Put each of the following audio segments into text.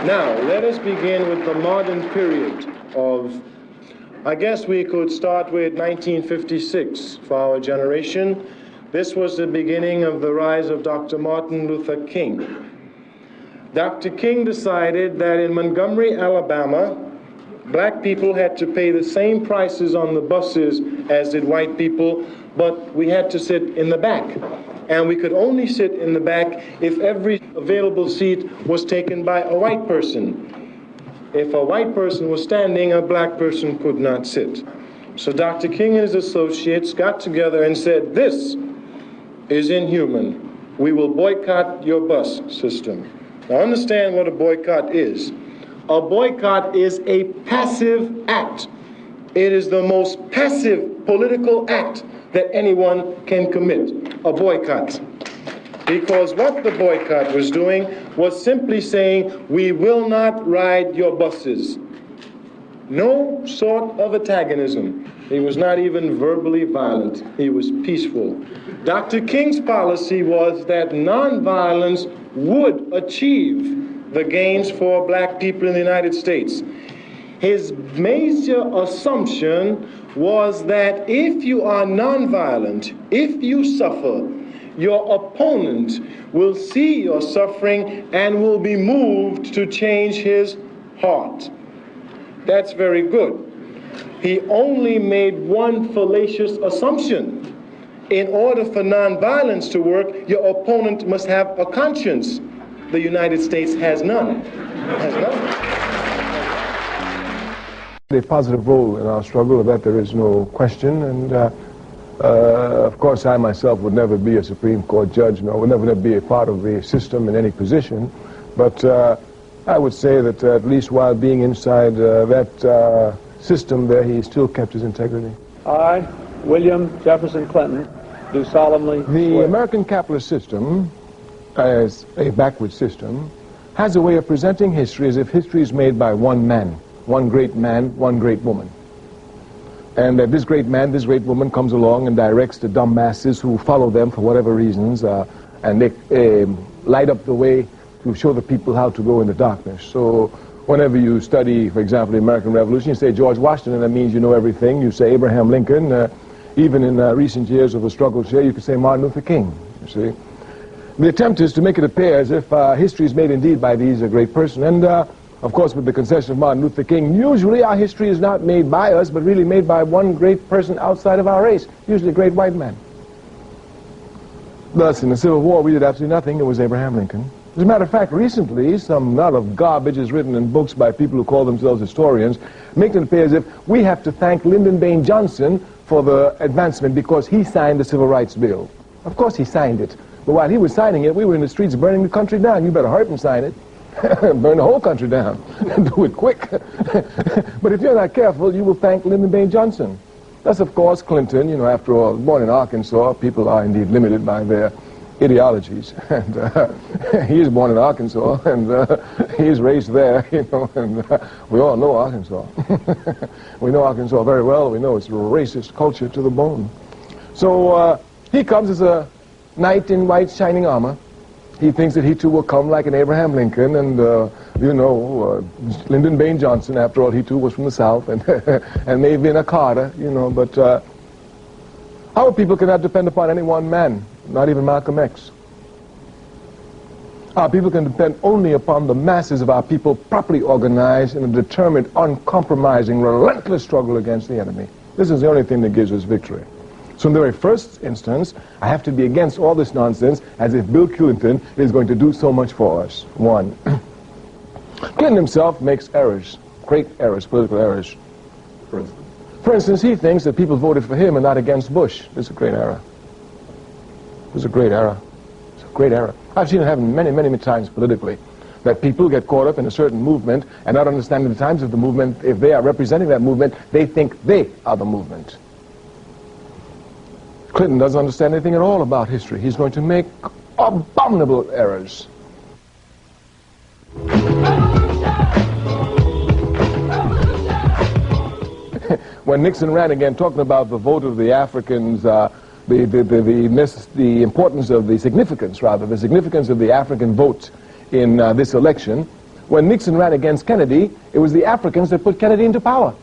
Now, let us begin with the modern period of, I guess we could start with 1956 for our generation. This was the beginning of the rise of Dr. Martin Luther King. Dr. King decided that in Montgomery, Alabama, black people had to pay the same prices on the buses as did white people, but we had to sit in the back. And we could only sit in the back if every available seat was taken by a white person. If a white person was standing, a black person could not sit. So Dr. King and his associates got together and said, "This is inhuman. We will boycott your bus system." Now understand what a boycott is. A boycott is a passive act. It is the most passive political act that anyone can commit, a boycott. Because what the boycott was doing was simply saying, we will not ride your buses. No sort of antagonism. He was not even verbally violent. He was peaceful. Dr. King's policy was that nonviolence would achieve the gains for black people in the United States. His major assumption was that if you are nonviolent, if you suffer, your opponent will see your suffering and will be moved to change his heart. That's very good. He only made one fallacious assumption. In order for nonviolence to work, your opponent must have a conscience. The United States has none. Has none. A positive role in our struggle, of that there is no question, and of course I myself would never be a Supreme Court judge, nor would never be a part of the system in any position, but I would say that at least while being inside that system there, he still kept his integrity. I, William Jefferson Clinton, do solemnly swear. The American capitalist system, as a backward system, has a way of presenting history as if history is made by one man, one great man, one great woman. And that this great man, this great woman comes along and directs the dumb masses who follow them for whatever reasons, and they light up the way to show the people how to go in the darkness. So whenever you study, for example, the American Revolution, you say George Washington, and that means you know everything. You say Abraham Lincoln. Even in recent years of the struggle here, you could say Martin Luther King, you see. The attempt is to make it appear as if history is made indeed by these great person. And of course, with the concession of Martin Luther King, usually our history is not made by us, but really made by one great person outside of our race, usually a great white man. Thus, in the Civil War, we did absolutely nothing. It was Abraham Lincoln. As a matter of fact, recently, some lot of garbage is written in books by people who call themselves historians, making it appear as if we have to thank Lyndon Baines Johnson for the advancement because he signed the Civil Rights Bill. Of course he signed it. But while he was signing it, we were in the streets burning the country down. You better hurry up and sign it. Burn the whole country down. Do it quick. But if you're not careful, you will thank Lyndon Baines Johnson. That's, of course, Clinton. You know, after all, born in Arkansas, people are indeed limited by their ideologies. And he is born in Arkansas, and he is raised there, you know, and we all know Arkansas. We know Arkansas very well. We know it's a racist culture to the bone. So he comes as a knight in white shining armor. He thinks that he too will come like an Abraham Lincoln, and you know, Lyndon Baines Johnson, after all, he too was from the South, and and maybe in a Carter, you know, but our people cannot depend upon any one man, not even Malcolm X. Our people can depend only upon the masses of our people properly organized in a determined, uncompromising, relentless struggle against the enemy. This is the only thing that gives us victory. So in the very first instance, I have to be against all this nonsense as if Bill Clinton is going to do so much for us. One, Clinton himself makes errors, great errors, political errors. For instance, he thinks that people voted for him and not against Bush. This is a great error. This is a great error. It's a great error. I've seen it happen many, many, many times politically, that people get caught up in a certain movement and not understanding the times of the movement. If they are representing that movement, they think they are the movement. Clinton doesn't understand anything at all about history. He's going to make abominable errors. When Nixon ran again, talking about the vote of the Africans, the importance of the significance, rather, the significance of the African vote in this election, When Nixon ran against Kennedy, it was the Africans that put Kennedy into power.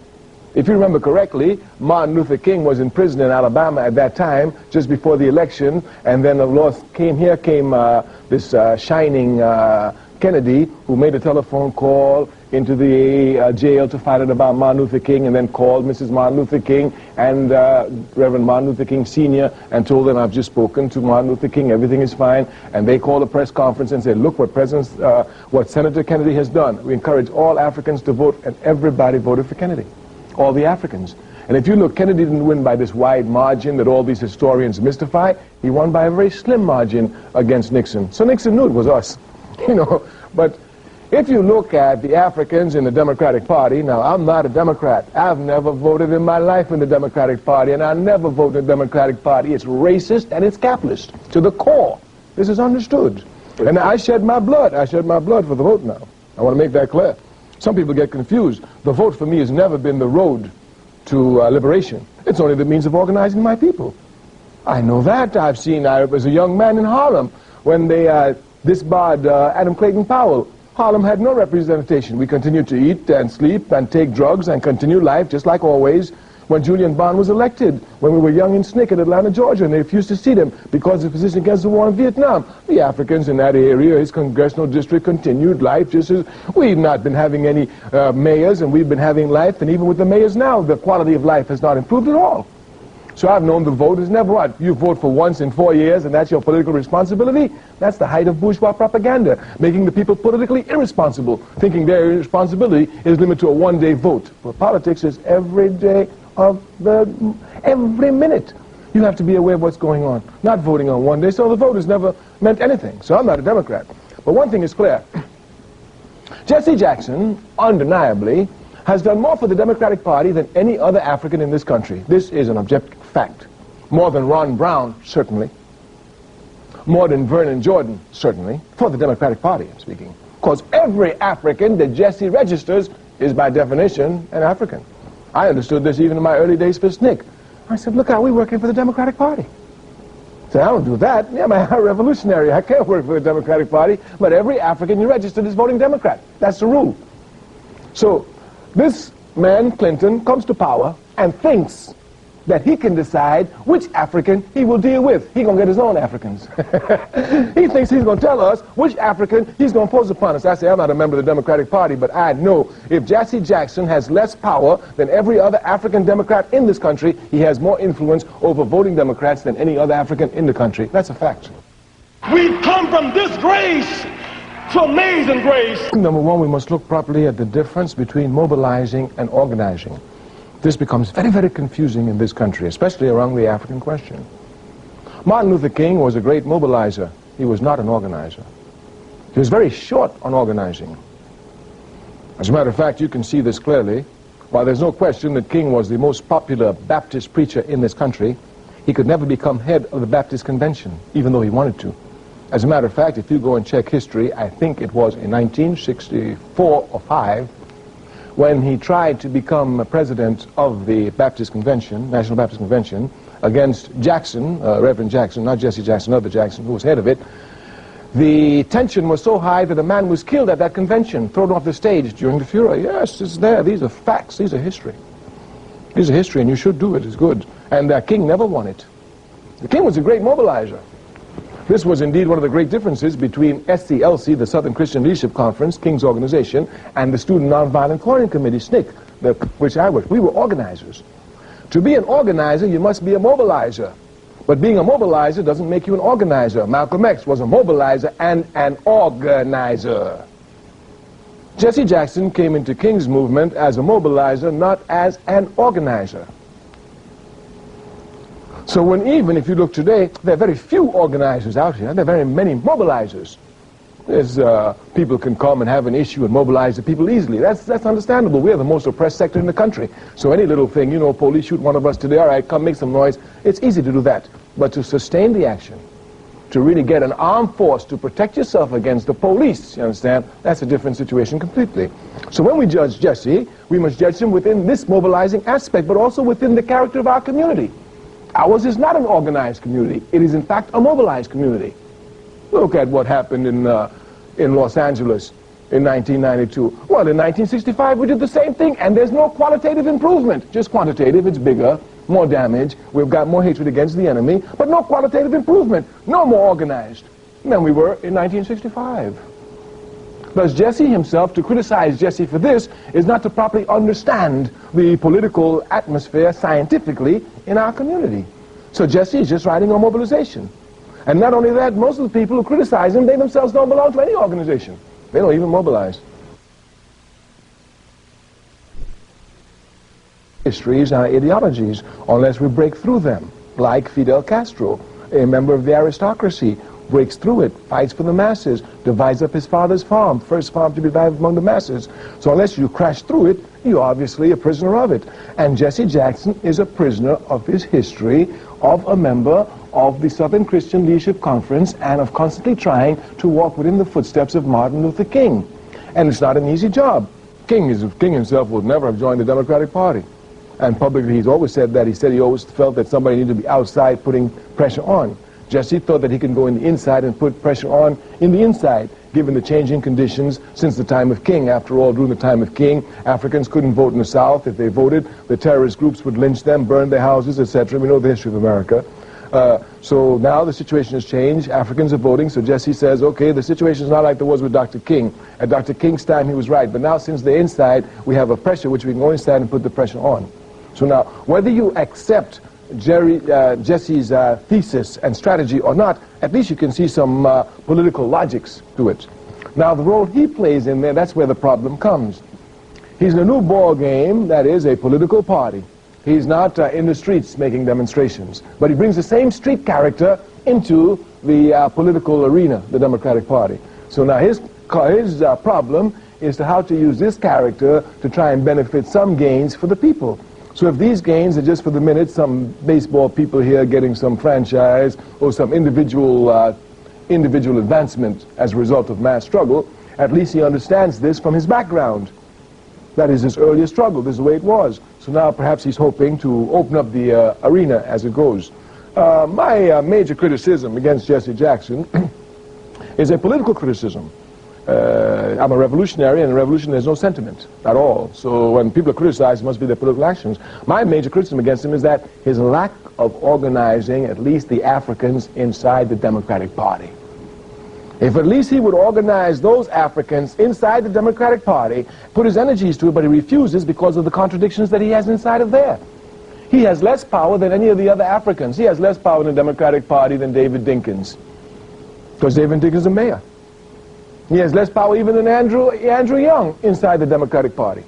If you remember correctly, Martin Luther King was in prison in Alabama at that time, just before the election, and then came this shining Kennedy, who made a telephone call into the jail to find out about Martin Luther King, and then called Mrs. Martin Luther King and Reverend Martin Luther King Sr. and told them, I've just spoken to Martin Luther King, everything is fine. And they called a press conference and said, look what Senator Kennedy has done. We encourage all Africans to vote, and everybody voted for Kennedy, all the Africans. And if you look, Kennedy didn't win by this wide margin that all these historians mystify. He won by a very slim margin against Nixon. So Nixon knew it was us, you know. But if you look at the Africans in the Democratic Party, now I'm not a Democrat. I've never voted in my life in the Democratic Party, and I never vote in the Democratic Party. It's racist and it's capitalist to the core. This is understood. And I shed my blood. I shed my blood for the vote now. I want to make that clear. Some people get confused. The vote for me has never been the road to liberation. It's only the means of organizing my people. I know that. I was a young man in Harlem when they disbarred Adam Clayton Powell. Harlem had no representation. We continued to eat and sleep and take drugs and continue life just like always. When Julian Bond was elected, when we were young in SNCC in Atlanta, Georgia, and they refused to see him because of his position against the war in Vietnam. The Africans in that area, his congressional district, continued life just as we've not been having any mayors, and we've been having life, and even with the mayors now, the quality of life has not improved at all. So I've known the vote is never what? You vote for once in 4 years and that's your political responsibility? That's the height of bourgeois propaganda, making the people politically irresponsible, thinking their irresponsibility is limited to a one-day vote. But politics is every day of every minute. You have to be aware of what's going on, not voting on one day. So the vote has never meant anything. So I'm not a Democrat. But one thing is clear. Jesse Jackson, undeniably, has done more for the Democratic Party than any other African in this country. This is an objective fact. More than Ron Brown, certainly. More than Vernon Jordan, certainly. For the Democratic Party, I'm speaking. Because every African that Jesse registers is by definition an African. I understood this even in my early days for SNCC. I said, look how we're working for the Democratic Party. I said, I don't do that. Yeah, I'm a revolutionary. I can't work for the Democratic Party. But every African you registered is voting Democrat. That's the rule. So this man, Clinton, comes to power and thinks that he can decide which African he will deal with. He's going to get his own Africans. He thinks he's going to tell us which African he's going to impose upon us. I say, I'm not a member of the Democratic Party, but I know if Jesse Jackson has less power than every other African Democrat in this country, he has more influence over voting Democrats than any other African in the country. That's a fact. We've come from disgrace to amazing grace. Number one, we must look properly at the difference between mobilizing and organizing. This becomes very, very confusing in this country, especially around the African question. Martin Luther King was a great mobilizer. He was not an organizer. He was very short on organizing. As a matter of fact, you can see this clearly. While there's no question that King was the most popular Baptist preacher in this country, he could never become head of the Baptist Convention, even though he wanted to. As a matter of fact, if you go and check history, I think it was in 1964 or 5, when he tried to become president of the Baptist Convention, National Baptist Convention, against Jackson, Reverend Jackson, not Jesse Jackson, other Jackson, who was head of it. The tension was so high that a man was killed at that convention, thrown off the stage during the furor. Yes, it's there. These are facts. These are history. These are history, and you should do it. It's good. And King never won it. The King was a great mobilizer. This was indeed one of the great differences between SCLC, the Southern Christian Leadership Conference, King's organization, and the Student Nonviolent Coordinating Committee, SNCC, which I worked. We were organizers. To be an organizer, you must be a mobilizer. But being a mobilizer doesn't make you an organizer. Malcolm X was a mobilizer and an organizer. Jesse Jackson came into King's movement as a mobilizer, not as an organizer. So even if you look today, there are very few organizers out here. There are very many mobilizers. People can come and have an issue and mobilize the people easily. That's understandable. We're the most oppressed sector in the country. So any little thing, you know, police shoot one of us today, all right, come make some noise. It's easy to do that. But to sustain the action, to really get an armed force to protect yourself against the police, you understand, that's a different situation completely. So when we judge Jesse, we must judge him within this mobilizing aspect, but also within the character of our community. Ours is not an organized community. It is, in fact, a mobilized community. Look at what happened in Los Angeles. in 1992? Well, in 1965 we did the same thing, and there's no qualitative improvement, just quantitative. It's bigger, more damage, we've got more hatred against the enemy, but no qualitative improvement, no more organized than we were in 1965. Thus, Jesse himself, to criticize Jesse for this is not to properly understand the political atmosphere scientifically in our community. So Jesse is just riding on mobilization. And not only that, most of the people who criticize him, they themselves don't belong to any organization. They don't even mobilize. Histories and ideologies, unless we break through them, like Fidel Castro, a member of the aristocracy, breaks through it, fights for the masses, divides up his father's farm, first farm to be divided among the masses. So unless you crash through it, you're obviously a prisoner of it. And Jesse Jackson is a prisoner of his history, of a member of the Southern Christian Leadership Conference, and of constantly trying to walk within the footsteps of Martin Luther King. And it's not an easy job. King himself would never have joined the Democratic Party. And publicly he's always said that. He said he always felt that somebody needed to be outside putting pressure on. Jesse thought that he could go in the inside and put pressure on in the inside, given the changing conditions since the time of King. After all, during the time of King, Africans couldn't vote in the South. If they voted, the terrorist groups would lynch them, burn their houses, etc. We know the history of America. So now the situation has changed. Africans are voting, so Jesse says, okay, the situation is not like there was with Dr. King. At Dr. King's time, he was right. But now, since they're inside, we have a pressure which we can go inside and put the pressure on. So now, whether you accept Jesse's thesis and strategy or not, at least you can see some political logics to it. Now, the role he plays in there, that's where the problem comes. He's in a new ball game, that is, a political party. He's not in the streets making demonstrations, but he brings the same street character into the political arena, the Democratic Party. So now his problem is to how to use this character to try and benefit some gains for the people. So if these gains are just for the minute, some baseball people here getting some franchise or some individual advancement as a result of mass struggle, at least he understands this from his background. That is his earlier struggle. This is the way it was. So now perhaps he's hoping to open up the arena as it goes. My major criticism against Jesse Jackson is a political criticism. I'm a revolutionary, and in a revolution there's no sentiment at all. So when people are criticized, it must be their political actions. My major criticism against him is that his lack of organizing at least the Africans inside the Democratic Party. If at least he would organize those Africans inside the Democratic Party, put his energies to it, but he refuses because of the contradictions that he has inside of there. He has less power than any of the other Africans. He has less power in the Democratic Party than David Dinkins, because David Dinkins is a mayor. He has less power even than Andrew Young inside the Democratic Party.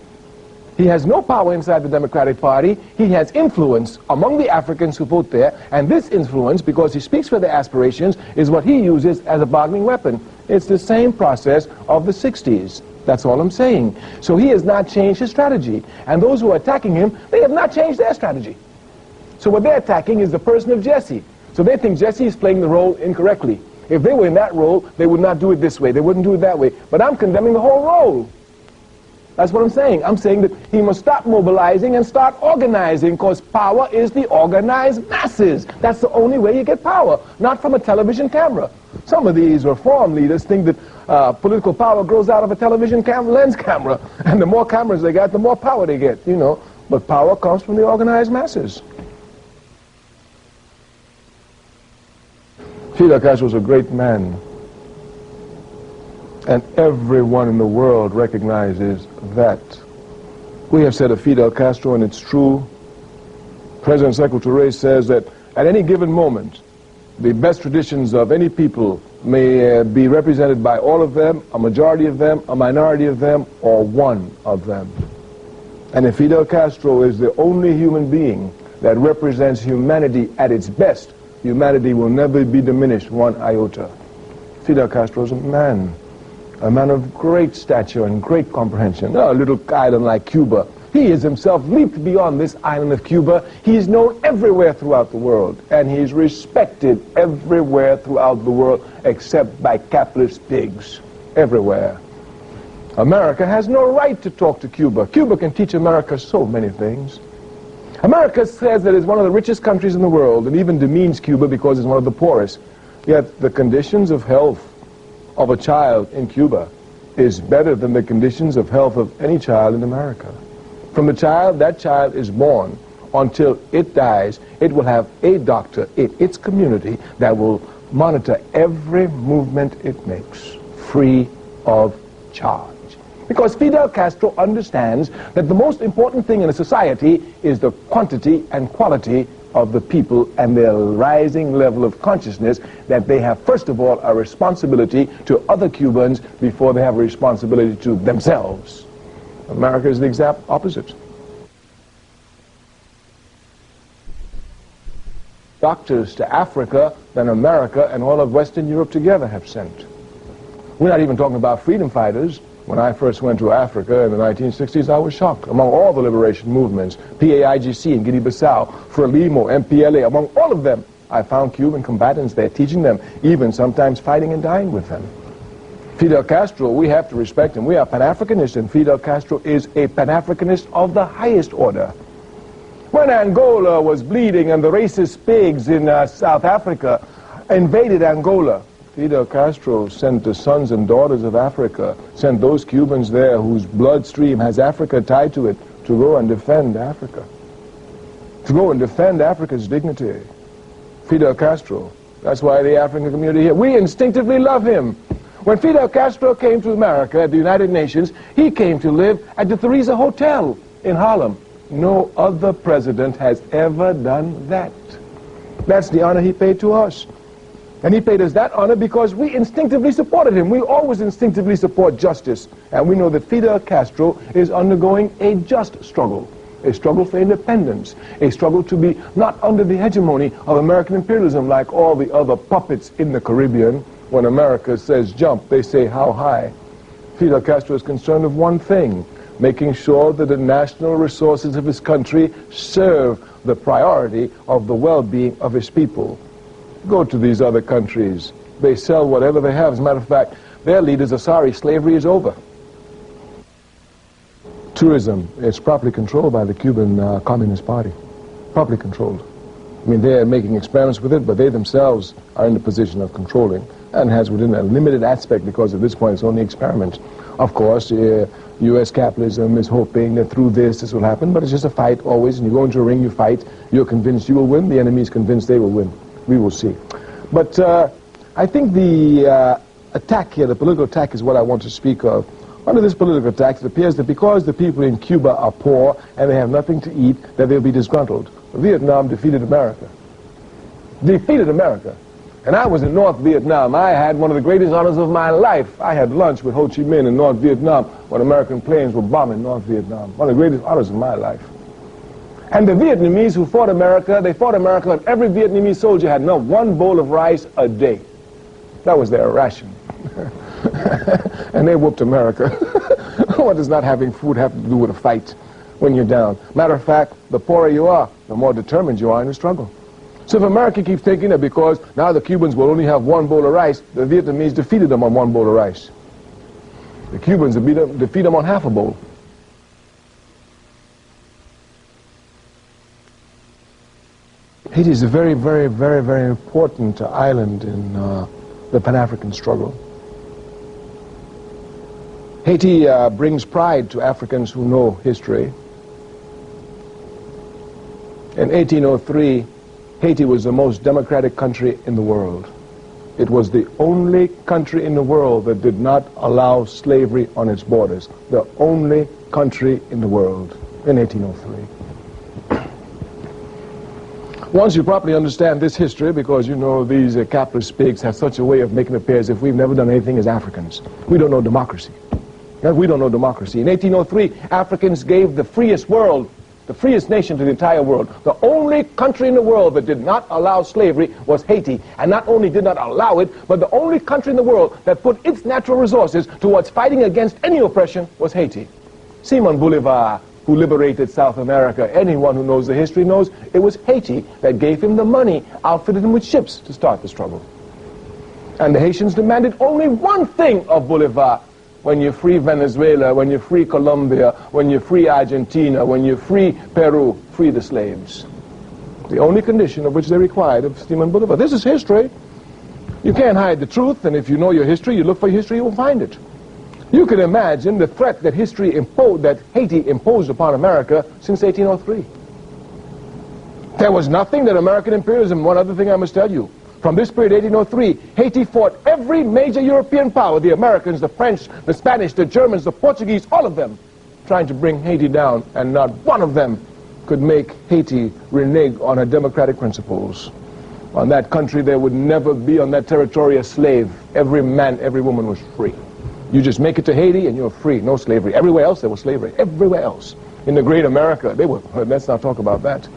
He has no power inside the Democratic Party. He has influence among the Africans who vote there, and this influence, because he speaks for their aspirations, is what he uses as a bargaining weapon. It's the same process of the 60s. That's all I'm saying. So he has not changed his strategy, and those who are attacking him, they have not changed their strategy. So what they're attacking is the person of Jesse. So they think Jesse is playing the role incorrectly. If they were in that role, they would not do it this way. They wouldn't do it that way. But I'm condemning the whole role. That's what I'm saying. I'm saying that he must stop mobilizing and start organizing, because power is the organized masses. That's the only way you get power, not from a television camera. Some of these reform leaders think that political power grows out of a television lens camera, and the more cameras they got, the more power they get, you know. But power comes from the organized masses. Fidel Castro was a great man, and everyone in the world recognizes that. We have said of Fidel Castro, and it's true, President Stokely Carmichael says that at any given moment, the best traditions of any people may be represented by all of them, a majority of them, a minority of them, or one of them. And if Fidel Castro is the only human being that represents humanity at its best, humanity will never be diminished one iota. Fidel Castro is a man of great stature and great comprehension. A little island like Cuba. He has himself leaped beyond this island of Cuba. He is known everywhere throughout the world, and he is respected everywhere throughout the world, except by capitalist pigs. Everywhere. America has no right to talk to Cuba. Cuba can teach America so many things. America says that it's one of the richest countries in the world, and even demeans Cuba because it's one of the poorest. Yet the conditions of health of a child in Cuba is better than the conditions of health of any child in America. From the child, that child is born, until it dies, it will have a doctor in its community that will monitor every movement it makes, free of charge. Because Fidel Castro understands that the most important thing in a society is the quantity and quality of the people and their rising level of consciousness that they have, first of all, a responsibility to other Cubans before they have a responsibility to themselves. America is the exact opposite. Doctors to Africa than America and all of Western Europe together have sent. We're not even talking about freedom fighters. When I first went to Africa in the 1960s, I was shocked. Among all the liberation movements, PAIGC in Guinea-Bissau, Frelimo, MPLA, among all of them, I found Cuban combatants there, teaching them, even sometimes fighting and dying with them. Fidel Castro, we have to respect him. We are Pan-Africanists, and Fidel Castro is a Pan-Africanist of the highest order. When Angola was bleeding and the racist pigs in South Africa invaded Angola, Fidel Castro sent the sons and daughters of Africa, sent those Cubans there whose bloodstream has Africa tied to it, to go and defend Africa, to go and defend Africa's dignity. Fidel Castro, that's why the African community here, we instinctively love him. When Fidel Castro came to America at the United Nations, he came to live at the Theresa Hotel in Harlem. No other president has ever done that. That's the honor he paid to us. And he paid us that honor because we instinctively supported him. We always instinctively support justice. And we know that Fidel Castro is undergoing a just struggle, a struggle for independence, a struggle to be not under the hegemony of American imperialism like all the other puppets in the Caribbean. When America says jump, they say how high. Fidel Castro is concerned with one thing, making sure that the national resources of his country serve the priority of the well-being of his people. Go to these other countries. They sell whatever they have. As a matter of fact, their leaders are sorry slavery is over. Tourism is properly controlled by the Cuban Communist Party. Properly controlled. I mean, they're making experiments with it, but they themselves are in the position of controlling, and has within a limited aspect, because at this point it's only experiment. Of course, U.S. capitalism is hoping that through this will happen, but it's just a fight always, and you go into a ring, you fight, you're convinced you will win, the enemy is convinced they will win. We will see. But I think the attack here, the political attack, is what I want to speak of. Under this political attack, it appears that because the people in Cuba are poor and they have nothing to eat, that they'll be disgruntled. Vietnam defeated America. Defeated America. And I was in North Vietnam. I had one of the greatest honors of my life. I had lunch with Ho Chi Minh in North Vietnam when American planes were bombing North Vietnam. One of the greatest honors of my life. And the Vietnamese who fought America, they fought America, and every Vietnamese soldier had not one bowl of rice a day. That was their ration. And they whooped America. What does not having food have to do with a fight when you're down? Matter of fact, the poorer you are, the more determined you are in the struggle. So if America keeps thinking that because now the Cubans will only have one bowl of rice, the Vietnamese defeated them on one bowl of rice. The Cubans defeat them on half a bowl. Haiti is a very, very, very, very important island in the Pan-African struggle. Haiti brings pride to Africans who know history. In 1803, Haiti was the most democratic country in the world. It was the only country in the world that did not allow slavery on its borders. The only country in the world in 1803. Once you properly understand this history, because you know these capitalist pigs have such a way of making it appear as if we've never done anything as Africans. We don't know democracy. We don't know democracy. In 1803, Africans gave the freest world, the freest nation to the entire world. The only country in the world that did not allow slavery was Haiti. And not only did not allow it, but the only country in the world that put its natural resources towards fighting against any oppression was Haiti. Simon Bolivar, who liberated South America, anyone who knows the history knows it was Haiti that gave him the money, outfitted him with ships to start the struggle. And the Haitians demanded only one thing of Bolivar. When you free Venezuela, when you free Colombia, when you free Argentina, when you free Peru, free the slaves. The only condition of which they required of Simon Bolivar. This is history. You can't hide the truth, and if you know your history, you look for your history, you will find it. You can imagine the threat that that Haiti imposed upon America since 1803. There was nothing that American imperialism, one other thing I must tell you, from this period, 1803, Haiti fought every major European power, the Americans, the French, the Spanish, the Germans, the Portuguese, all of them, trying to bring Haiti down, and not one of them could make Haiti renege on her democratic principles. On that country, there would never be on that territory a slave. Every man, every woman was free. You just make it to Haiti and you're free, no slavery. Everywhere else there was slavery, everywhere else. In the great America, they were, let's not talk about that.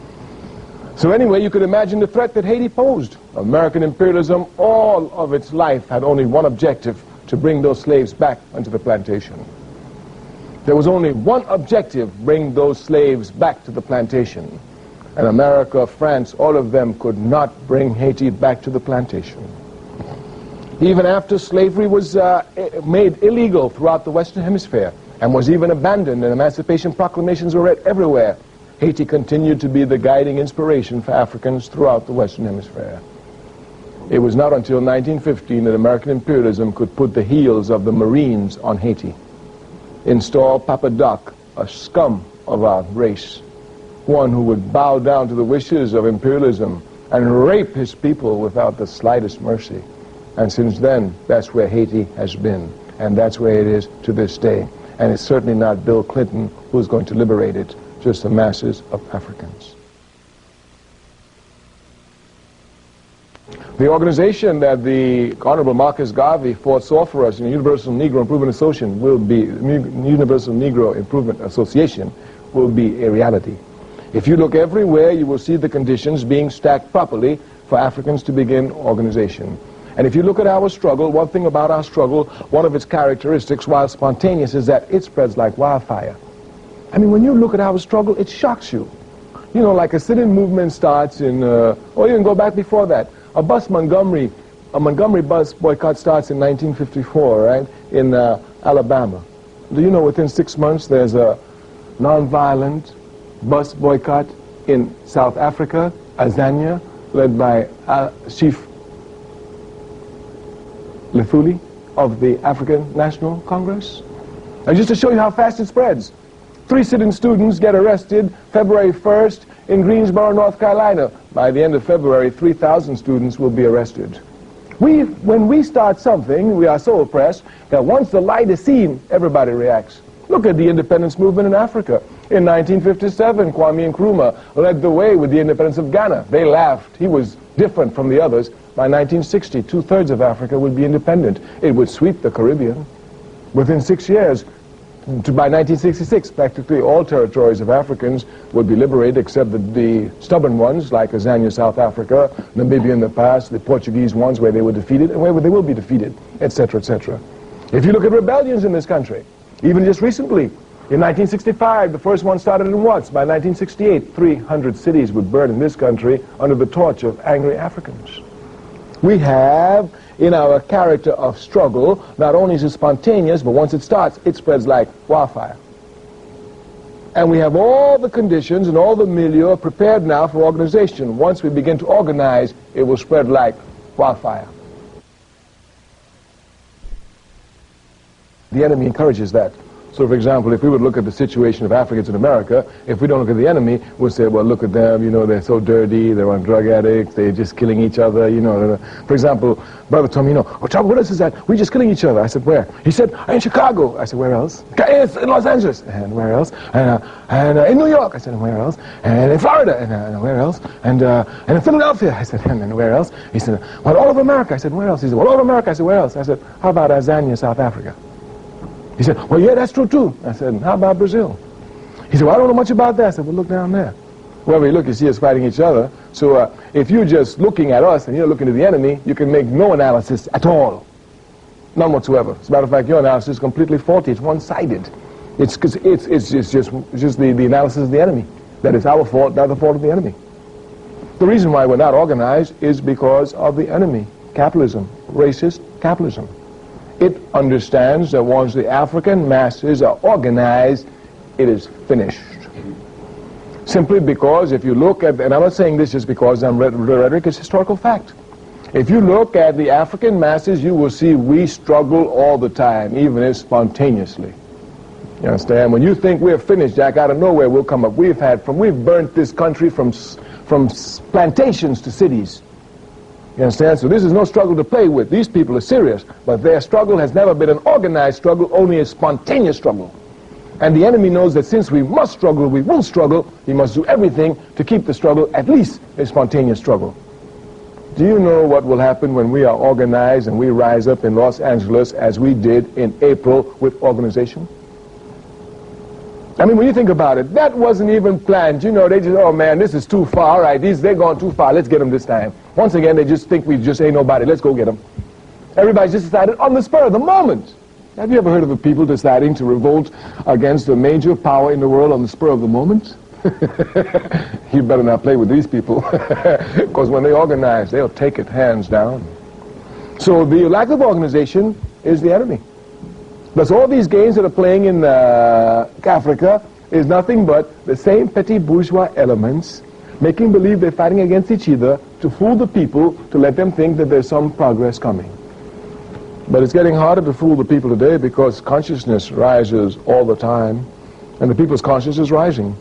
So anyway, you could imagine the threat that Haiti posed. American imperialism, all of its life, had only one objective, to bring those slaves back onto the plantation. There was only one objective, bring those slaves back to the plantation. And America, France, all of them could not bring Haiti back to the plantation. Even after slavery was made illegal throughout the Western Hemisphere and was even abandoned and emancipation proclamations were read everywhere, Haiti continued to be the guiding inspiration for Africans throughout the Western Hemisphere. It was not until 1915 that American imperialism could put the heels of the Marines on Haiti, install Papa Doc, a scum of our race, one who would bow down to the wishes of imperialism and rape his people without the slightest mercy. And since then, that's where Haiti has been, and that's where it is to this day. And it's certainly not Bill Clinton who's going to liberate it, just the masses of Africans. The organization that the Honorable Marcus Garvey foresaw for us in the Universal Negro Improvement Association will be a reality. If you look everywhere, you will see the conditions being stacked properly for Africans to begin organization. And if you look at our struggle, one thing about our struggle, one of its characteristics, while spontaneous, is that it spreads like wildfire. I mean, when you look at our struggle, it shocks you. You know, like a sit-in movement starts in, or you can go back before that. A Montgomery bus boycott starts in 1954, right, in Alabama. Do you know within 6 months there's a nonviolent bus boycott in South Africa, Azania, led by Chief Lefuli of the African National Congress? And just to show you how fast it spreads, 3 sit-in students get arrested February 1st in Greensboro, North Carolina. By the end of February, 3,000 students will be arrested. When we start something, we are so oppressed that once the light is seen, everybody reacts. Look at the independence movement in Africa. In 1957, Kwame Nkrumah led the way with the independence of Ghana. They laughed. He was different from the others. By 1960, 2/3 of Africa would be independent. It would sweep the Caribbean. Within 6 years, by 1966, practically all territories of Africans would be liberated except the stubborn ones like Azania, South Africa, Namibia in the past, the Portuguese ones where they were defeated and where they will be defeated, etc., etc. If you look at rebellions in this country, even just recently, in 1965, the first one started in Watts. By 1968, 300 cities would burn in this country under the torch of angry Africans. We have, in our character of struggle, not only is it spontaneous, but once it starts, it spreads like wildfire. And we have all the conditions and all the milieu prepared now for organization. Once we begin to organize, it will spread like wildfire. The enemy encourages that. So, for example, if we would look at the situation of Africans in America, if we don't look at the enemy, we'll say, well, look at them, you know, they're so dirty, they're on drug addicts, they're just killing each other, you know. For example, brother told me, you know, oh, trouble with us is that we're just killing each other. I said, where? He said, in Chicago. I said, where else? In Los Angeles. And where else? And in New York. I said, and where else? And in Florida. And where else? And in Philadelphia. I said, and where else? He said, well, all over America. I said, where else? He said, well, all over America. I said, where else? I said, how about Azania, South Africa? He said, well, yeah, that's true, too. I said, how about Brazil? He said, well, I don't know much about that. I said, well, look down there. Wherever you look, you see us fighting each other. So if you're just looking at us and you're looking at the enemy, you can make no analysis at all. None whatsoever. As a matter of fact, your analysis is completely faulty. It's one-sided. It's just the analysis of the enemy. That is our fault, not the fault of the enemy. The reason why we're not organized is because of the enemy. Capitalism. Racist capitalism. It understands that once the African masses are organized, it is finished. Simply because if you look at, and I'm not saying this just because I'm rhetoric, it's historical fact. If you look at the African masses, you will see we struggle all the time, even if spontaneously. You understand? When you think we're finished, Jack, out of nowhere we'll come up. We've burnt this country from plantations to cities. You understand? So this is no struggle to play with. These people are serious, but their struggle has never been an organized struggle, only a spontaneous struggle. And the enemy knows that since we must struggle, we will struggle. He must do everything to keep the struggle at least a spontaneous struggle. Do you know what will happen when we are organized and we rise up in Los Angeles as we did in April with organization? I mean, when you think about it, that wasn't even planned. You know, they just, oh man, this is too far. All right, they're going too far. Let's get them this time. Once again, they just think we just ain't nobody. Let's go get them. Everybody just decided on the spur of the moment. Have you ever heard of the people deciding to revolt against a major power in the world on the spur of the moment? You better not play with these people, because when they organize, they'll take it hands down. So the lack of organization is the enemy. Thus all these games that are playing in Africa is nothing but the same petty bourgeois elements making believe they're fighting against each other to fool the people, to let them think that there's some progress coming. But it's getting harder to fool the people today because consciousness rises all the time, and the people's consciousness is rising.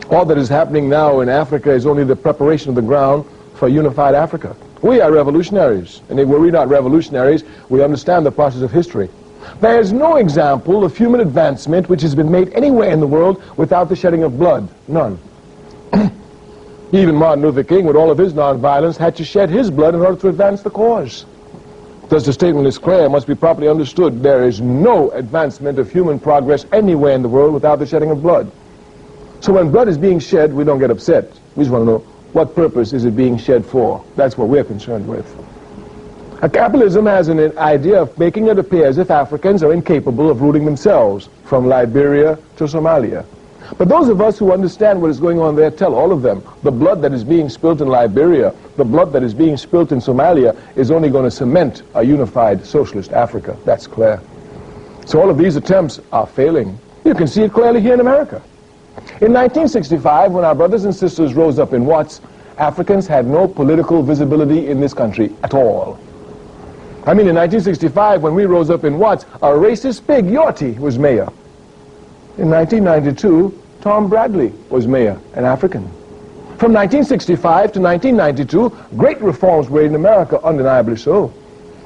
All that is happening now in Africa is only the preparation of the ground for unified Africa. We are revolutionaries, and if we're not revolutionaries, we understand the process of history. There is no example of human advancement which has been made anywhere in the world without the shedding of blood. None. Even Martin Luther King, with all of his nonviolence, had to shed his blood in order to advance the cause. Thus the statement is clear, must be properly understood. There is no advancement of human progress anywhere in the world without the shedding of blood. So when blood is being shed, we don't get upset. We just want to know, what purpose is it being shed for? That's what we're concerned with. Capitalism has an idea of making it appear as if Africans are incapable of ruling themselves, from Liberia to Somalia. But those of us who understand what is going on there tell all of them, the blood that is being spilt in Liberia, the blood that is being spilt in Somalia is only going to cement a unified socialist Africa. That's clear. So all of these attempts are failing. You can see it clearly here in America. In 1965, when our brothers and sisters rose up in Watts, Africans had no political visibility in this country at all. I mean, in 1965, when we rose up in Watts, a racist pig, Yorty, was mayor. In 1992, Tom Bradley was mayor, an African. From 1965 to 1992, great reforms were in America, undeniably so.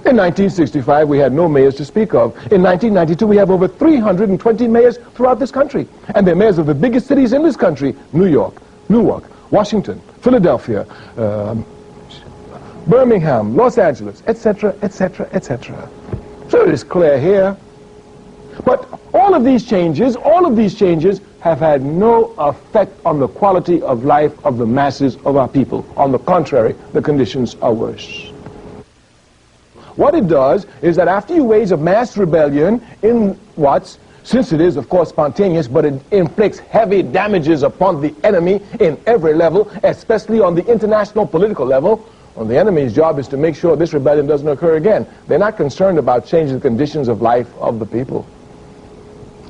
In 1965, we had no mayors to speak of. In 1992, we have over 320 mayors throughout this country. And they're mayors of the biggest cities in this country: New York, Newark, Washington, Philadelphia, Birmingham, Los Angeles, etc., etc., etc. So it is clear here. But all of these changes have had no effect on the quality of life of the masses of our people. On the contrary, the conditions are worse. What it does is that after you wage a mass rebellion in Watts, since it is, of course, spontaneous, but it inflicts heavy damages upon the enemy in every level, especially on the international political level, well, the enemy's job is to make sure this rebellion doesn't occur again. They're not concerned about changing the conditions of life of the people.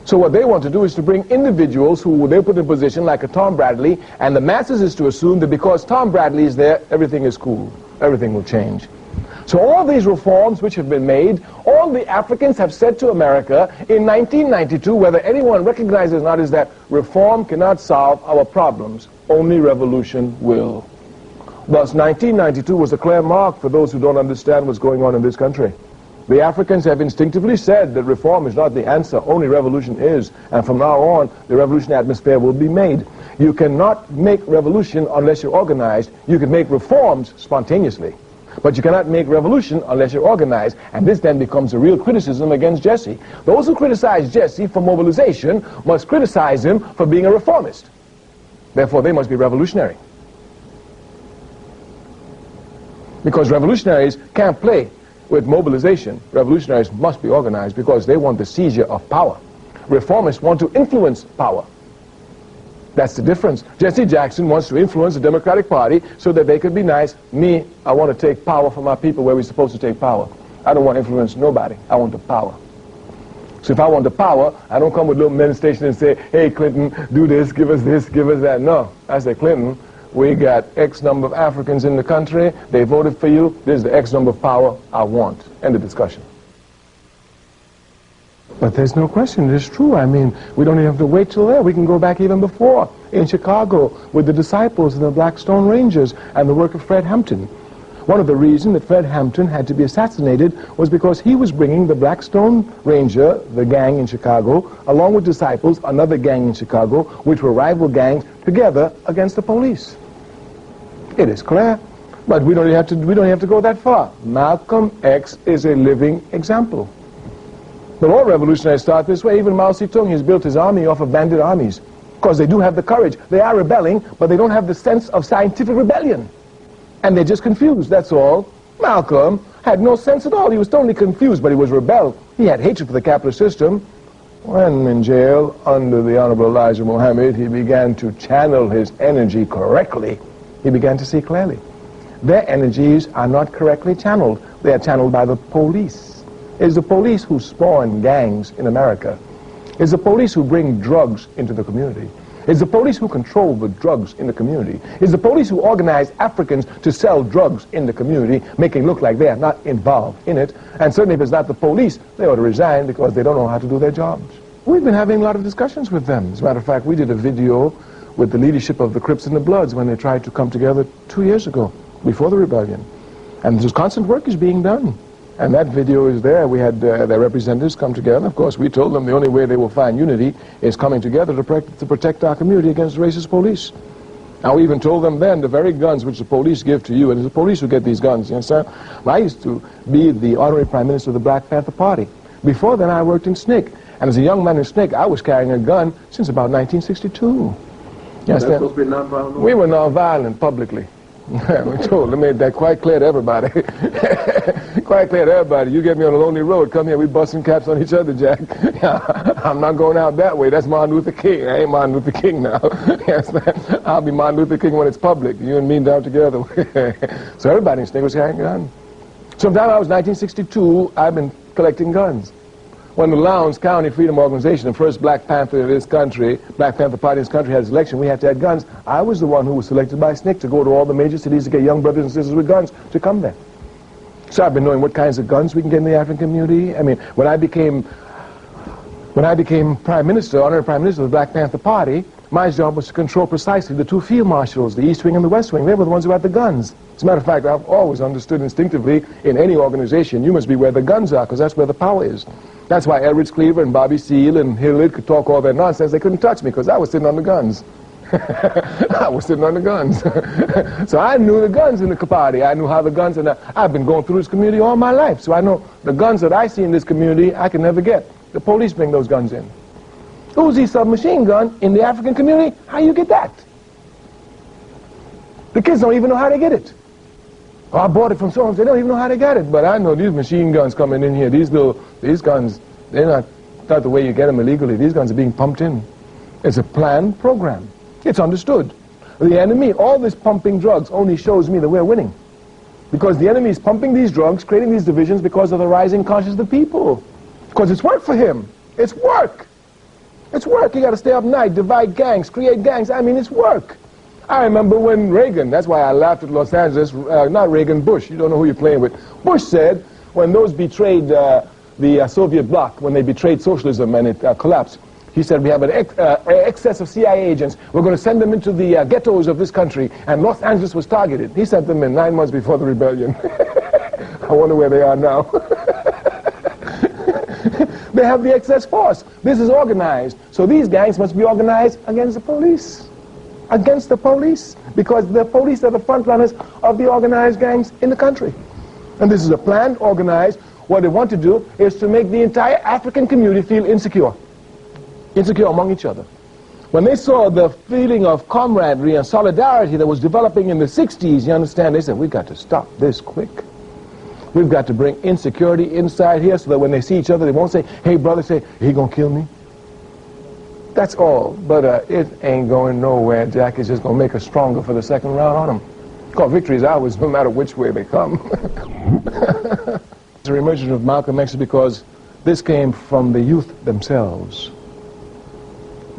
So what they want to do is to bring individuals who they put in position, like a Tom Bradley, and the masses is to assume that because Tom Bradley is there, everything is cool. Everything will change. So all these reforms which have been made, all the Africans have said to America in 1992, whether anyone recognizes it or not, is that reform cannot solve our problems. Only revolution will. Thus, 1992 was a clear mark for those who don't understand what's going on in this country. The Africans have instinctively said that reform is not the answer, only revolution is. And from now on, the revolutionary atmosphere will be made. You cannot make revolution unless you're organized. You can make reforms spontaneously, but you cannot make revolution unless you're organized. And this then becomes a real criticism against Jesse. Those who criticize Jesse for mobilization must criticize him for being a reformist. Therefore, they must be revolutionary. Because revolutionaries can't play with mobilization. Revolutionaries must be organized because they want the seizure of power. Reformists want to influence power. That's the difference. Jesse Jackson wants to influence the Democratic Party so that they could be nice. Me, I want to take power from my people where we're supposed to take power. I don't want to influence nobody. I want the power. So if I want the power, I don't come with little men station and say, hey, Clinton, do this, give us that. No. I say, Clinton, we got X number of Africans in the country, they voted for you, this is the X number of power I want. End of discussion. But there's no question, it's true. I mean, we don't even have to wait till there. We can go back even before, in Chicago, with the disciples and the Blackstone Rangers and the work of Fred Hampton. One of the reasons that Fred Hampton had to be assassinated was because he was bringing the Blackstone Ranger, the gang in Chicago, along with disciples, another gang in Chicago, which were rival gangs, together against the police. It is clear, but we don't have to go that far. Malcolm X is a living example. But all revolutionaries start this way. Even Mao Zedong has built his army off of bandit armies, because they do have the courage. They are rebelling, but they don't have the sense of scientific rebellion. And they're just confused, that's all. Malcolm had no sense at all. He was totally confused, but he was rebel. He had hatred for the capitalist system. When in jail under the Honorable Elijah Muhammad, he began to channel his energy correctly. He began to see clearly. Their energies are not correctly channeled. They are channeled by the police. It's the police who spawn gangs in America. It's the police who bring drugs into the community. It's the police who control the drugs in the community. It's the police who organize Africans to sell drugs in the community, making it look like they are not involved in it. And certainly if it's not the police, they ought to resign because they don't know how to do their jobs. We've been having a lot of discussions with them. As a matter of fact, we did a video with the leadership of the Crips and the Bloods when they tried to come together 2 years ago, before the rebellion. And this constant work is being done. And that video is there. We had their representatives come together. Of course, we told them the only way they will find unity is coming together to protect our community against racist police. Now, we even told them then the very guns which the police give to you, and it's the police who get these guns, you understand? I used to be the Honorary Prime Minister of the Black Panther Party. Before then, I worked in SNCC. And as a young man in SNCC, I was carrying a gun since about 1962. Yes, that's supposed to be nonviolent? We were nonviolent publicly. We told them, made that quite clear to everybody. Quite clear to everybody. You get me on a lonely road, come here, we busting caps on each other, Jack. I'm not going out that way. That's Martin Luther King. I ain't Martin Luther King now. Yes, I'll be Martin Luther King when it's public. You and me down together. So everybody in SNCC was carrying a gun. Sometime I was 1962, I've been collecting guns. When the Lowndes County Freedom Organization, the first Black Panther in this country, Black Panther Party in this country, had its election, we had to have guns. I was the one who was selected by SNCC to go to all the major cities to get young brothers and sisters with guns to come there. So I've been knowing what kinds of guns we can get in the African community. I mean, when I became Prime Minister, Honorary Prime Minister of the Black Panther Party, my job was to control precisely the two field marshals, the East Wing and the West Wing. They were the ones who had the guns. As a matter of fact, I've always understood instinctively, in any organization, you must be where the guns are, because that's where the power is. That's why Elridge Cleaver and Bobby Seale and Hillard could talk all that nonsense. They couldn't touch me, because I was sitting on the guns. I was sitting on the guns. So I knew the guns in the party. I knew how the guns, and I've been going through this community all my life. So I know the guns that I see in this community, I can never get. The police bring those guns in. Uzi submachine gun in the African community, how you get that? The kids don't even know how to get it. Oh, I bought it from someone, they don't even know how they got it. But I know these machine guns coming in here, these guns, they're not the way you get them illegally. These guns are being pumped in. It's a planned program. It's understood. The enemy, all this pumping drugs only shows me that we're winning. Because the enemy is pumping these drugs, creating these divisions because of the rising conscience of the people. Because it's work for him. It's work. It's work. You got to stay up night, divide gangs, create gangs. I mean, it's work. I remember when Reagan, that's why I laughed at Los Angeles, not Reagan, Bush, you don't know who you're playing with. Bush said, when those betrayed the Soviet bloc, when they betrayed socialism and it collapsed, he said, we have an excess of CIA agents. We're going to send them into the ghettos of this country. And Los Angeles was targeted. He sent them in 9 months before the rebellion. I wonder where they are now. They have the excess force. This is organized. So these gangs must be organized against the police. Against the police. Because the police are the front runners of the organized gangs in the country. And this is a planned, organized. What they want to do is to make the entire African community feel insecure. Insecure among each other. When they saw the feeling of camaraderie and solidarity that was developing in the 60s, you understand, they said, we've got to stop this quick. We've got to bring insecurity inside here so that when they see each other, they won't say, hey, brother, say, he gonna kill me? That's all. But it ain't going nowhere, Jack. It's just gonna make us stronger for the second round on them. Because victory is ours no matter which way they come. The emergence of Malcolm X is because this came from the youth themselves.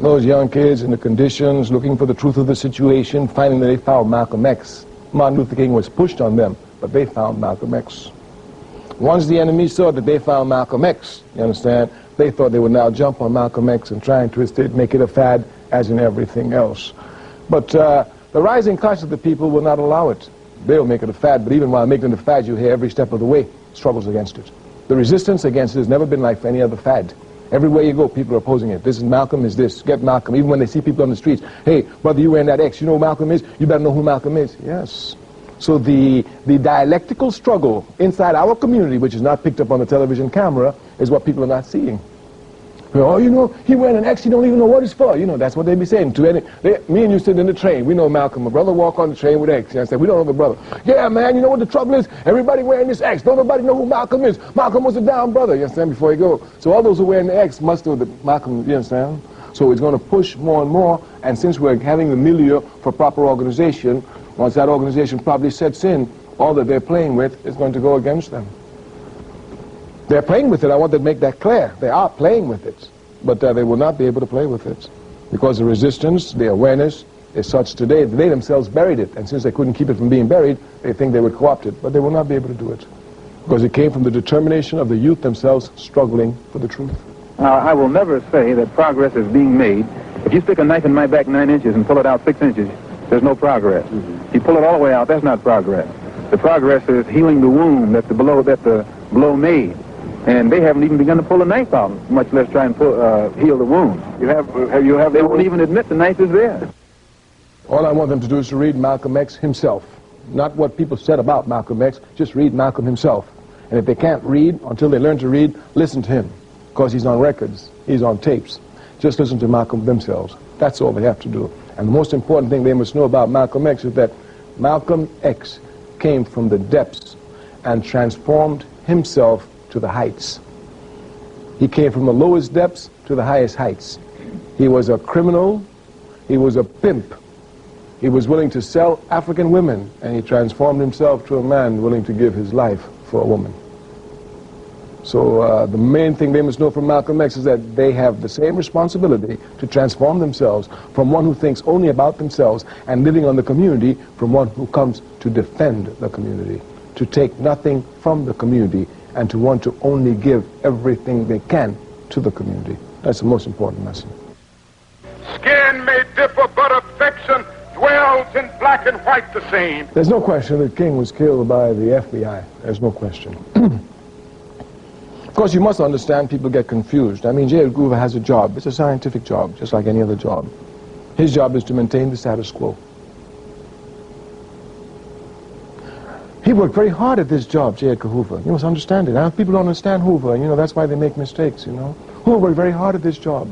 Those young kids in the conditions, looking for the truth of the situation, finding that they found Malcolm X. Martin Luther King was pushed on them, but they found Malcolm X. Once the enemy saw that they found Malcolm X, you understand, they thought they would now jump on Malcolm X and try and twist it, make it a fad, as in everything else. But the rising class of the people will not allow it. They'll make it a fad, but even while making it a fad, you hear every step of the way struggles against it. The resistance against it has never been like any other fad. Everywhere you go, people are opposing it. This is Malcolm, is this. Get Malcolm. Even when they see people on the streets, hey, brother, you wearing that X, you know who Malcolm is? You better know who Malcolm is. Yes. So the dialectical struggle inside our community, which is not picked up on the television camera, is what people are not seeing. Oh, you know, he wearing an X, he don't even know what it's for. You know, that's what they be saying. Me and you sitting in the train, we know Malcolm. My brother walk on the train with X. I said, we don't know the brother. Yeah, man, you know what the trouble is? Everybody wearing this X. Don't nobody know who Malcolm is. Malcolm was a down brother, you understand, before he go. So all those who wearing the X must know that Malcolm, you understand? So it's going to push more and more, and since we're having the milieu for proper organization, once that organization probably sets in, all that they're playing with is going to go against them. They're playing with it. I want to make that clear. They are playing with it, but they will not be able to play with it because the resistance, the awareness is such today that they themselves buried it, and since they couldn't keep it from being buried, they think they would co-opt it, but they will not be able to do it because it came from the determination of the youth themselves struggling for the truth. I will never say that progress is being made. If you stick a knife in my back 9 inches and pull it out 6 inches, there's no progress. If you pull it all the way out, that's not progress. The progress is healing the wound that the blow made. And they haven't even begun to pull the knife out, much less try and heal the wound. They won't even admit the knife is there. All I want them to do is to read Malcolm X himself. Not what people said about Malcolm X, just read Malcolm himself. And if they can't read, until they learn to read, listen to him. Because he's on records, he's on tapes. Just listen to Malcolm themselves. That's all they have to do. And the most important thing they must know about Malcolm X is that Malcolm X came from the depths and transformed himself to the heights. He came from the lowest depths to the highest heights. He was a criminal, he was a pimp. He was willing to sell African women, and he transformed himself to a man willing to give his life for a woman. So the main thing they must know from Malcolm X is that they have the same responsibility to transform themselves from one who thinks only about themselves and living on the community from one who comes to defend the community, to take nothing from the community and to want to only give everything they can to the community. That's the most important lesson. Skin may differ, but affection dwells in black and white the same. There's no question that King was killed by the FBI. There's no question. Of course, you must understand people get confused. I mean, J. Edgar Hoover has a job. It's a scientific job, just like any other job. His job is to maintain the status quo. He worked very hard at this job, J. Edgar Hoover. You must understand it. People don't understand Hoover, you know, that's why they make mistakes, you know. Hoover worked very hard at this job.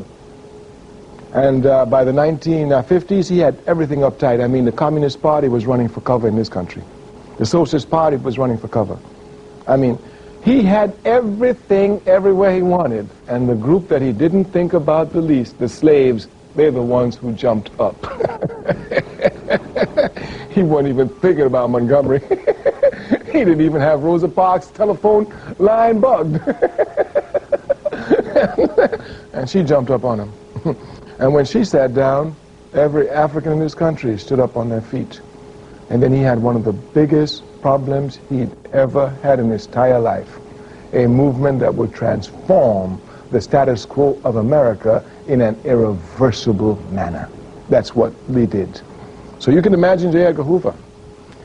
And by the 1950s, he had everything uptight. I mean, the Communist Party was running for cover in this country. The Socialist Party was running for cover. I mean, he had everything everywhere he wanted. And the group that he didn't think about the least, the slaves, they're the ones who jumped up. He wasn't even thinking about Montgomery. He didn't even have Rosa Parks' telephone line bugged. And she jumped up on him. And when she sat down, every African in this country stood up on their feet. And then he had one of the biggest problems he'd ever had in his entire life. A movement that would transform the status quo of America in an irreversible manner. That's what they did. So you can imagine J. Edgar Hoover.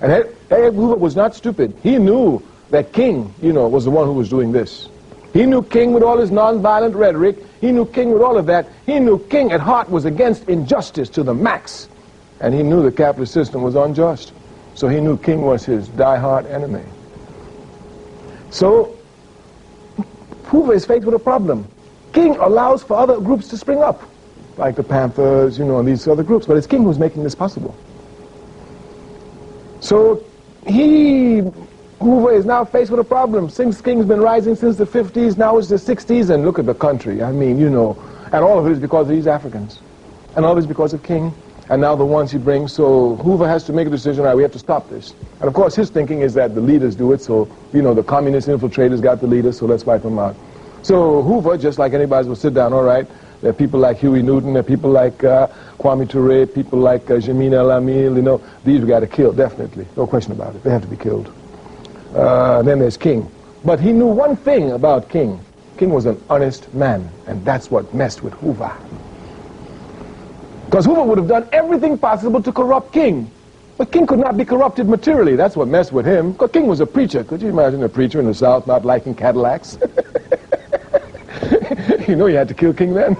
And J. Edgar Hoover was not stupid. He knew that King, you know, was the one who was doing this. He knew King with all his nonviolent rhetoric. He knew King with all of that. He knew King at heart was against injustice to the max. And he knew the capitalist system was unjust. So he knew King was his diehard enemy. So Hoover is faced with a problem. King allows for other groups to spring up, like the Panthers, you know, and these other groups. But it's King who's making this possible. So Hoover is now faced with a problem. Since King's been rising since the 50s, now it's the 60s, and look at the country. I mean, you know, and all of it is because of these Africans. And all of it is because of King, and now the ones he brings. So Hoover has to make a decision, all right, we have to stop this. And of course, his thinking is that the leaders do it, so, you know, the communist infiltrators got the leaders, so let's wipe them out. So Hoover, just like anybody, will sit down, all right, There are people like Huey Newton, there are people like Kwame Touré, people like Jamin El-Amil, you know. These we got to kill, definitely. No question about it. They have to be killed. Then there's King. But he knew one thing about King. King was an honest man, and that's what messed with Hoover. Because Hoover would have done everything possible to corrupt King. But King could not be corrupted materially. That's what messed with him. Because King was a preacher. Could you imagine a preacher in the South not liking Cadillacs? You know you had to kill King then.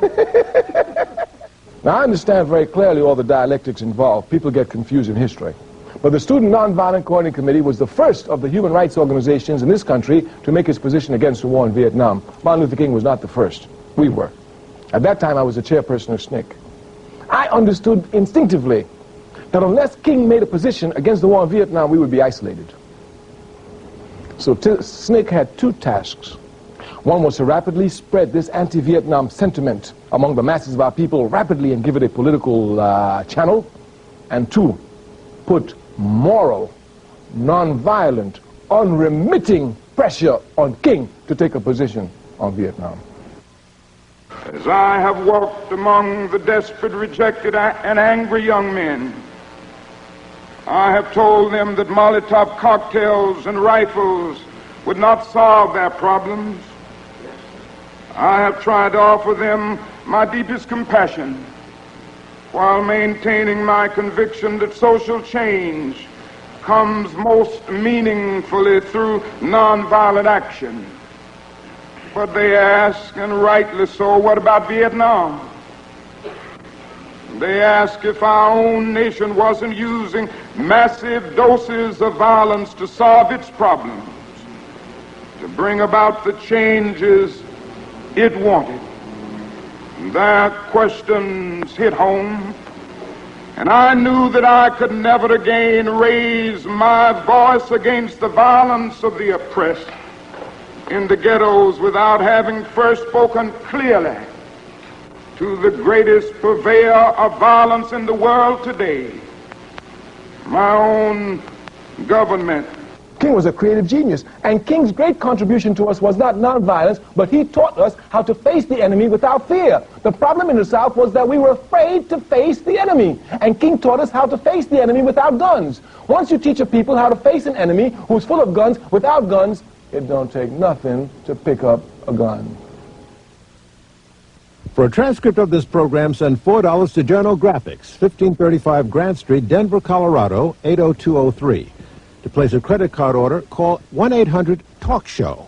Now, I understand very clearly all the dialectics involved. People get confused in history. But the Student Nonviolent Coordinating Committee was the first of the human rights organizations in this country to make its position against the war in Vietnam. Martin Luther King was not the first. We were. At that time, I was the chairperson of SNCC. I understood instinctively that unless King made a position against the war in Vietnam, we would be isolated. So SNCC had two tasks. One was to rapidly spread this anti-Vietnam sentiment among the masses of our people rapidly and give it a political channel. And two, put moral, non-violent, unremitting pressure on King to take a position on Vietnam. As I have walked among the desperate, rejected, and angry young men, I have told them that Molotov cocktails and rifles would not solve their problems. I have tried to offer them my deepest compassion while maintaining my conviction that social change comes most meaningfully through nonviolent action. But they ask, and rightly so, what about Vietnam? They ask if our own nation wasn't using massive doses of violence to solve its problems, to bring about the changes it wanted. Their questions hit home, and I knew that I could never again raise my voice against the violence of the oppressed in the ghettos without having first spoken clearly to the greatest purveyor of violence in the world today, my own government. King was a creative genius, and King's great contribution to us was not nonviolence, but he taught us how to face the enemy without fear. The problem in the South was that we were afraid to face the enemy, and King taught us how to face the enemy without guns. Once you teach a people how to face an enemy who's full of guns without guns, it don't take nothing to pick up a gun. For a transcript of this program, send $4 to Journal Graphics, 1535 Grant Street, Denver, Colorado, 80203. To place a credit card order, call 1-800-TALK-SHOW.